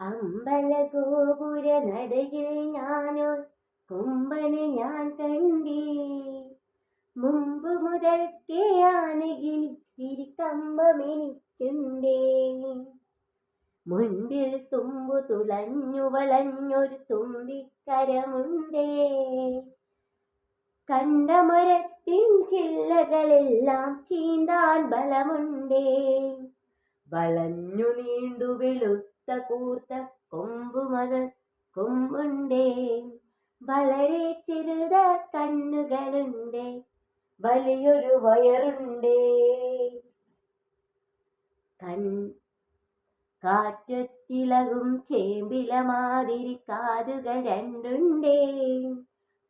അമ്പലഗോപുര നടയിൽ ഞാനോ കൊമ്പനെ ഞാൻ കണ്ടേ. മുമ്പ് മുതൽക്കേ ആനയിൽ തിരിക്കമ്പമെനിക്കുണ്ടേ. മുൻപിൽ തുമ്പു തുളഞ്ഞു വളഞ്ഞൊരു തുമ്പിക്കരമുണ്ടേ. കണ്ട മരത്തിൻ ചില്ലകളെല്ലാം ചീന്താൻ ബലമുണ്ടേ. വളഞ്ഞു നീണ്ടു വെളുത്ത കൂർത്ത കൊമ്പുണ്ടേ. വളരെ ചെറുത കണ്ണുകളുണ്ടേ. വലിയൊരു വയറുണ്ടേ. കാറ്റത്തിളകും ചേമ്പില മാതിരി കാതുകൾ രണ്ടുണ്ടേ.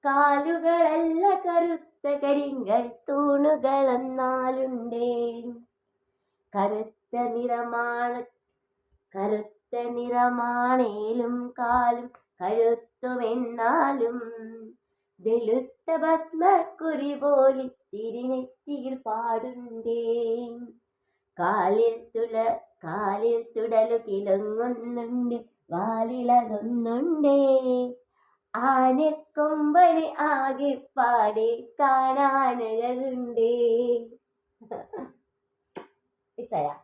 കാലുകളല്ല കറുത്ത കരിങ്കൽ തൂണുകളെന്നാലുണ്ടേ. കറുത്ത നിറമാണേലും കാലും കഴുത്തുമെന്നാലും വെളുത്ത ഭസ്മക്കുറി പോലെ തിരുനെറ്റിയിൽ പാടുണ്ടേ. കാലിൽ തുടലു കിളങ്ങുന്നുണ്ട്, വാലിളകുന്നുണ്ടേ. ആനക്കൊമ്പന് ആകെ പാടെ കാണാനഴകുണ്ടേ. ഇഷ്ടയാ?